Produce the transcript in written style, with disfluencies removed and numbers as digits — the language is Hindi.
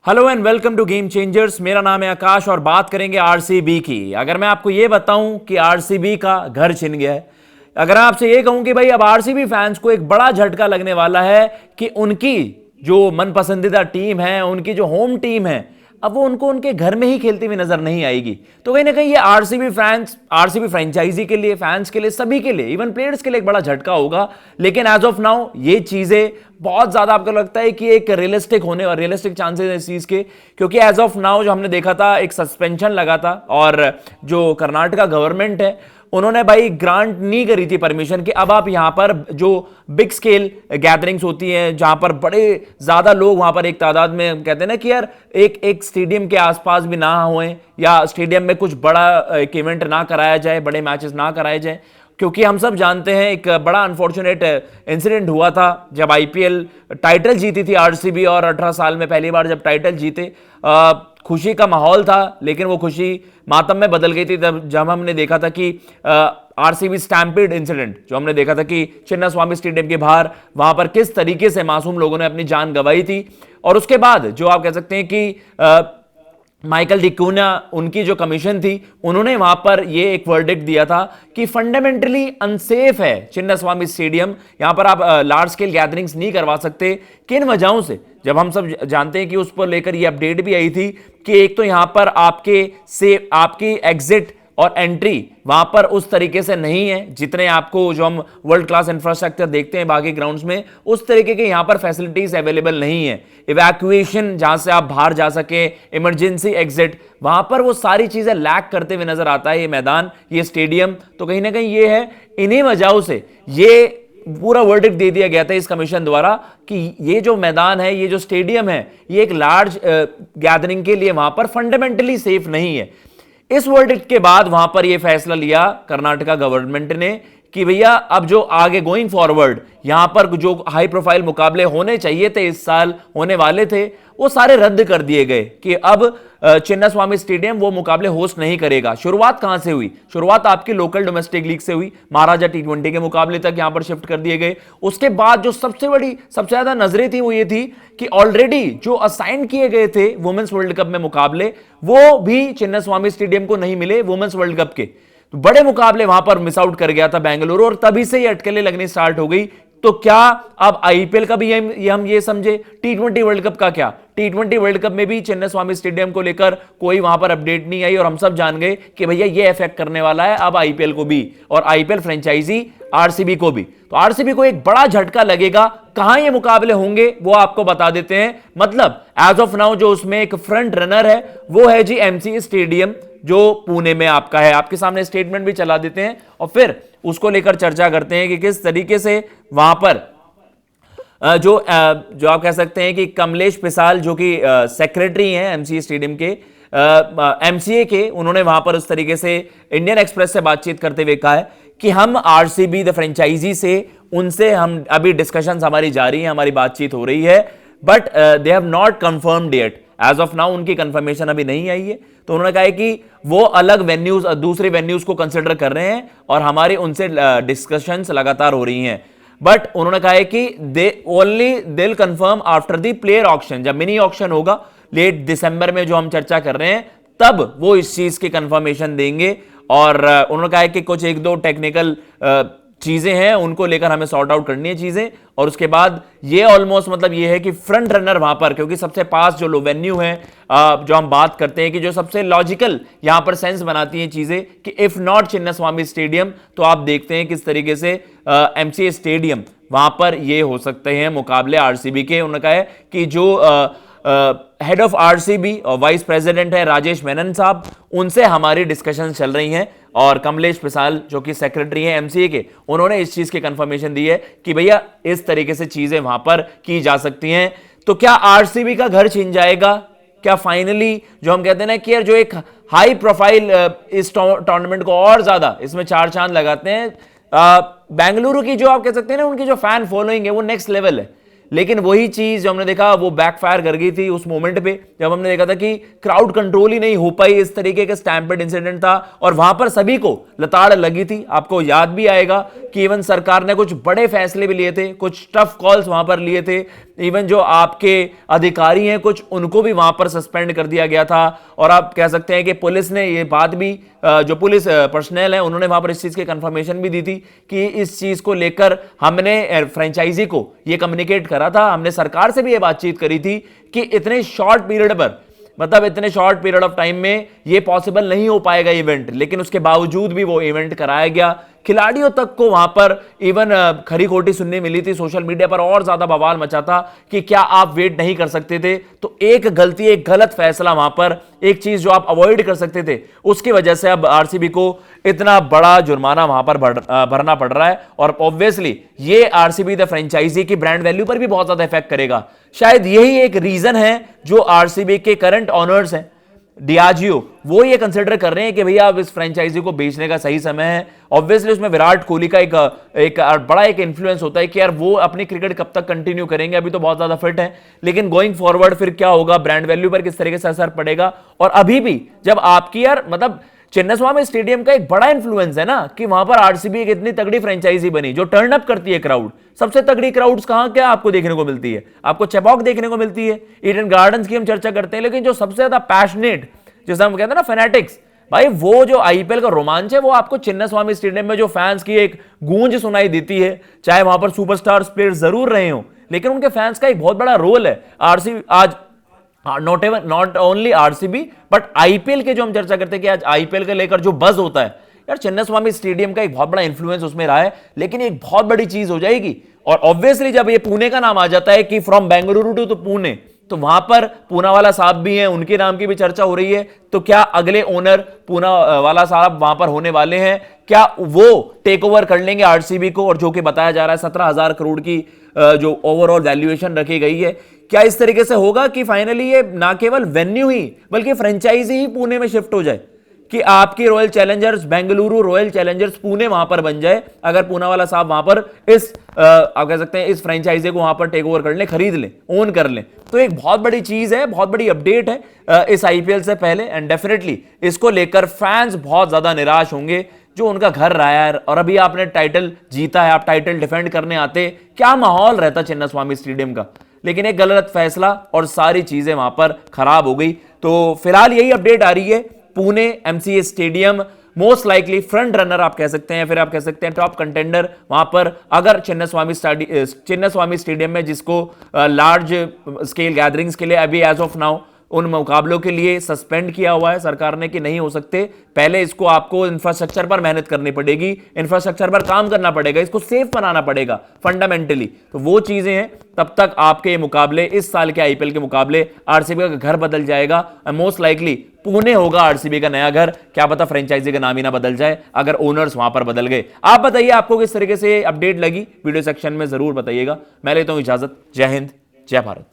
Hello and welcome to game changers. मेरा नाम है आकाश और बात करेंगे आरसीबी की। अगर मैं आपको यह बताऊं कि आरसीबी का घर छिन गया है, अगर आपसे यह कहूं कि भाई अब आरसीबी फैंस को एक बड़ा झटका लगने वाला है कि उनकी जो मन पसंदीदा टीम है, उनकी जो होम टीम है, अब वो उनको उनके घर में ही खेलती हुई नजर नहीं आएगी। तो कहीं ना कहीं ये आरसीबी फैंस, आरसीबी फ्रेंचाइजी के लिए, फैंस के लिए, सभी के लिए, इवन प्लेयर्स के लिए एक बड़ा झटका होगा। लेकिन एज ऑफ नाउ ये चीजें बहुत ज्यादा आपको लगता है कि एक रियलिस्टिक होने और रियलिस्टिक चांसेस है इस चीज के, क्योंकि एज ऑफ नाउ जो हमने देखा था एक सस्पेंशन लगा था और जो कर्नाटका गवर्नमेंट है उन्होंने भाई ग्रांट नहीं करी थी परमिशन कि अब आप यहां पर जो बिग स्केल गैदरिंग्स होती हैं, जहां पर बड़े ज्यादा लोग वहां पर एक तादाद में, कहते हैं ना कि यार एक एक स्टेडियम के आसपास भी ना होए या स्टेडियम में कुछ बड़ा एक इवेंट ना कराया जाए, बड़े मैचेस ना कराए जाए। क्योंकि हम सब जानते हैं एक बड़ा अनफॉर्चुनेट इंसिडेंट हुआ था जब आईपीएल टाइटल जीती थी आरसीबी, और 18 साल में पहली बार जब टाइटल जीते खुशी का माहौल था, लेकिन वो खुशी मातम में बदल गई थी जब हमने देखा था कि आरसीबी स्टैम्पीड इंसिडेंट जो हमने देखा था कि चिन्नास्वामी स्टेडियम के बाहर वहां पर किस तरीके से मासूम लोगों ने अपनी जान गंवाई थी। और उसके बाद जो आप कह सकते हैं कि माइकल डिकूना, उनकी जो कमीशन थी, उन्होंने वहां पर ये एक वर्डिक्ट दिया था कि फंडामेंटली अनसेफ है चिन्नास्वामी स्टेडियम, यहां पर आप लार्ज स्केल गैदरिंग्स नहीं करवा सकते। किन वजहों से, जब हम सब जानते हैं कि उस पर लेकर ये अपडेट भी आई थी कि एक तो यहां पर आपकी एग्जिट और एंट्री वहां पर उस तरीके से नहीं है जितने आपको, जो हम वर्ल्ड क्लास इंफ्रास्ट्रक्चर देखते हैं बाकी ग्राउंड्स में, उस तरीके के यहां पर फैसिलिटीज अवेलेबल नहीं है। इवैक्यूएशन, जहां से आप बाहर जा सके, इमरजेंसी एग्जिट, वहां पर वो सारी चीजें लैक करते हुए नजर आता है ये मैदान, ये स्टेडियम। तो कहीं ना कहीं ये है, इन्हीं वजहों से ये पूरा वर्डिक्ट दे दिया गया था इस कमीशन द्वारा कि ये जो मैदान है, ये जो स्टेडियम है, ये एक लार्ज गैदरिंग के लिए वहां पर फंडामेंटली सेफ नहीं है। इस वर्डिक्ट के बाद वहां पर यह फैसला लिया कर्नाटका गवर्नमेंट ने कि भैया अब जो आगे गोइंग फॉरवर्ड यहां पर जो हाई प्रोफाइल मुकाबले होने चाहिए थे, इस साल होने वाले थे, वो सारे रद्द कर दिए गए कि अब चिन्नास्वामी स्टेडियम वो मुकाबले होस्ट नहीं करेगा। शुरुआत कहां से हुई? शुरुआत आपकी लोकल डोमेस्टिक लीग से हुई, महाराजा टी20 के मुकाबले तक यहां पर शिफ्ट कर दिए गए। उसके बाद जो सबसे बड़ी, सबसे ज्यादा नजरें थी वो ये थी कि ऑलरेडी जो असाइन किए गए थे वुमेन्स वर्ल्ड कप में मुकाबले, वो भी चिन्नास्वामी स्टेडियम को नहीं मिले वुमेन्स वर्ल्ड कप के। तो बड़े मुकाबले वहां पर मिस आउट कर गया था बेंगलुरु, और तभी से ये अटकलें लगनी स्टार्ट हो गई। तो क्या अब आईपीएल का भी हम ये समझे, टी20 वर्ल्ड कप का क्या? टी20 वर्ल्ड कप में भी चिन्नास्वामी स्टेडियम को लेकर कोई वहां पर अपडेट नहीं आई और हम सब जान गए कि भैया ये इफेक्ट करने वाला है अब आईपीएल को भी, और आईपीएल फ्रेंचाइजी आरसीबी को भी। तो आरसीबी को एक बड़ा झटका लगेगा। कहां ये मुकाबले होंगे वो आपको बता देते हैं। मतलब एज ऑफ नाउ जो उसमें एक फ्रंट रनर है वो है जी एमसी स्टेडियम, जो पुणे में आपका है। आपके सामने स्टेटमेंट भी चला देते हैं और फिर उसको लेकर चर्चा करते हैं कि किस तरीके से वहां पर जो आप कह सकते हैं कि कमलेश पिसाल, जो कि सेक्रेटरी हैं एमसीए स्टेडियम के, एमसीए के, उन्होंने वहां पर उस तरीके से इंडियन एक्सप्रेस से बातचीत करते हुए कहा है कि हम आरसीबी द फ्रेंचाइजी से, उनसे हम अभी डिस्कशंस हमारी जारी है, हमारी बातचीत हो रही है, but they have not confirmed yet. As of now उनकी कंफर्मेशन अभी नहीं आई है। तो उन्होंने कहा है कि वो अलग वेन्यूज, दूसरे वेन्यूज को कंसिडर कर रहे हैं और हमारी उनसे डिस्कशंस लगातार हो रही हैं। बट उन्होंने कहा है कि दिल confirm after the player auction, जब मिनी ऑक्शन होगा लेट दिसंबर में जो हम चर्चा कर रहे हैं, तब वो इस चीज की कंफर्मेशन देंगे। और उन्होंने कहा है कि कुछ एक दो टेक्निकल चीजें हैं, उनको लेकर हमें सॉर्ट आउट करनी है चीजें, और उसके बाद ये ऑलमोस्ट मतलब ये है कि फ्रंट रनर वहां पर, क्योंकि सबसे पास जो वेन्यू है, जो हम बात करते हैं कि जो सबसे लॉजिकल यहां पर सेंस बनाती हैं चीजें कि इफ नॉट चिन्नास्वामी स्टेडियम, तो आप देखते हैं किस तरीके से एमसीए स्टेडियम वहां पर ये हो सकते हैं मुकाबले आरसीबी के। उन्होंने कहा है कि जो हेड ऑफ आरसीबी और वाइस प्रेसिडेंट है राजेश मेनन साहब, उनसे हमारी डिस्कशन चल रही हैं, और कमलेश पिसाल जो कि सेक्रेटरी हैं एमसीए के, उन्होंने इस चीज की कंफर्मेशन दी है कि भैया इस तरीके से चीजें वहां पर की जा सकती हैं। तो क्या आरसीबी का घर छिन जाएगा? क्या फाइनली जो हम कहते हैं ना कि यार जो एक हाई प्रोफाइल इस टूर्नामेंट को और ज्यादा इसमें चार चांद लगाते हैं, बेंगलुरु की जो आप कह सकते हैं ना उनकी जो फैन फॉलोइंग है वो नेक्स्ट लेवल है। लेकिन वही चीज जो हमने देखा वो बैकफायर कर गई थी उस मोमेंट पे, जब हमने देखा था कि क्राउड कंट्रोल ही नहीं हो पाई, इस तरीके के स्टैम्पेड इंसिडेंट था और वहां पर सभी को लताड़ लगी थी। आपको याद भी आएगा कि इवन सरकार ने कुछ बड़े फैसले भी लिए थे, कुछ टफ कॉल्स वहां पर लिए थे। इवन जो आपके अधिकारी हैं कुछ, उनको भी वहां पर सस्पेंड कर दिया गया था। और आप कह सकते हैं कि पुलिस ने ये बात भी, जो पुलिस पर्सनल है उन्होंने वहां पर इस चीज की कंफर्मेशन भी दी थी कि इस चीज को लेकर हमने फ्रेंचाइजी को ये कम्युनिकेट करा था, हमने सरकार से भी ये बातचीत करी थी कि इतने शॉर्ट पीरियड पर, मतलब इतने शॉर्ट पीरियड ऑफ टाइम में ये पॉसिबल नहीं हो पाएगा इवेंट, लेकिन उसके बावजूद भी वो इवेंट कराया गया। खिलाड़ियों तक को वहां पर इवन खरी खोटी सुनने मिली थी, सोशल मीडिया पर और ज्यादा बवाल मचा था कि क्या आप वेट नहीं कर सकते थे। तो एक गलती, एक गलत फैसला वहां पर, एक चीज जो आप अवॉइड कर सकते थे, उसकी वजह से अब आरसीबी को इतना बड़ा जुर्माना वहां पर भरना पड़ रहा है। और ऑब्वियसली ये आरसीबी द फ्रेंचाइजी की ब्रांड वैल्यू पर भी बहुत ज्यादा इफेक्ट करेगा। शायद यही एक रीजन है जो आरसीबी के करंट ऑनर्स हैं डियाजियो, वो ये कंसिडर कर रहे हैं कि भैया अब इस फ्रेंचाइजी को बेचने का सही समय है। ऑब्वियसली उसमें विराट कोहली का एक बड़ा एक इन्फ्लुएंस होता है कि यार वो अपनी क्रिकेट कब तक कंटिन्यू करेंगे, अभी तो बहुत ज्यादा फिट है, लेकिन गोइंग फॉरवर्ड फिर क्या होगा, ब्रांड वैल्यू पर किस तरीके से असर पड़ेगा। और अभी भी जब आपकी यार मतलब चिन्नास्वामी स्टेडियम का एक बड़ा इंफ्लुएंस है ना कि वहां पर आरसीबी एक इतनी तगड़ी फ्रेंचाइजी बनी जो टर्न अप करती है क्राउड। सबसे तगड़ी क्राउड्स कहां क्या आपको देखने को मिलती है, आपको चेपॉक देखने को मिलती है, ईडन गार्डन्स की हम चर्चा करते हैं, लेकिन जो सबसे ज्यादा पैशनेट, जैसे हम कहते हैं ना फैनेटिक्स, भाई वो जो आईपीएल का रोमांच है वो आपको चिन्नास्वामी स्टेडियम में जो फैंस की एक गूंज सुनाई देती है, चाहे वहां पर सुपरस्टार प्लेयर्स जरूर रहे हो, लेकिन उनके फैंस का एक बहुत बड़ा रोल है। आरसीबी आज not only RCB but IPL के जो हम चर्चा करते हैं कि आज आईपीएल के लेकर जो बज होता है, यार चिन्नास्वामी स्टेडियम का एक बहुत बड़ा इंफ्लुएंस उसमें रहा है। लेकिन एक बहुत बड़ी चीज हो जाएगी, और ऑब्वियसली जब ये पुणे का नाम आ जाता है कि फ्रॉम बेंगलुरु टू पुणे, तो वहां पर पूनावाला साहब भी हैं, उनके नाम की भी चर्चा हो रही है। तो क्या अगले ओनर पूनावाला साहब वहां पर होने वाले हैं, क्या वो टेक ओवर कर लेंगे आरसीबी को, और जो कि बताया जा रहा है 17,000 करोड़ की जो ओवरऑल वैल्यूएशन रखी गई है, क्या इस तरीके से होगा कि फाइनली ये ना केवल वेन्यू ही बल्कि फ्रेंचाइजी ही पुणे में शिफ्ट हो जाए, कि आपकी royal Challengers Bengaluru, royal Challengers Pune वहां पर बन जाए, अगर पूनावाला साहब वहां पर इस आप कह सकते हैं इस फ्रेंचाइजी को वहां पर टेक ओवर कर लें, खरीद लें, ओन कर लें। तो एक बहुत बड़ी चीज है, बहुत बड़ी अपडेट है इस आईपीएल से पहले, एंड डेफिनेटली इसको लेकर फैंस बहुत ज्यादा निराश होंगे जो उनका घर रहा है, और अभी आपने टाइटल जीता है, आप टाइटल डिफेंड करने आते, क्या माहौल रहता चिन्नास्वामी स्टेडियम का। लेकिन एक गलत फैसला और सारी चीजें वहां पर खराब हो गई। तो फिलहाल यही अपडेट आ रही है, Pune MCA stadium most likely front runner आप कह सकते हैं, फिर आप कह सकते हैं टॉप कंटेंडर वहां पर, अगर चिन्नास्वामी स्टेडियम में जिसको लार्ज स्केल गैदरिंग्स के लिए अभी एज ऑफ नाउ उन मुकाबलों के लिए सस्पेंड किया हुआ है सरकार ने कि नहीं हो सकते, पहले इसको आपको इंफ्रास्ट्रक्चर पर मेहनत करनी पड़ेगी, इंफ्रास्ट्रक्चर पर काम करना पड़ेगा, इसको सेफ बनाना पड़ेगा फंडामेंटली। तो वो चीजें हैं, तब तक आपके मुकाबले, इस साल के आईपीएल के मुकाबले आरसीबी का घर बदल जाएगा। मोस्ट लाइकली पुणे होगा आरसीबी का नया घर, क्या पता फ्रेंचाइजी का नाम ही ना बदल जाए अगर ओनर्स वहां पर बदल गए। आप बताइए आपको किस तरीके से अपडेट लगी, वीडियो सेक्शन में जरूर बताइएगा। मैं लेता हूं इजाजत, जय हिंद, जय भारत।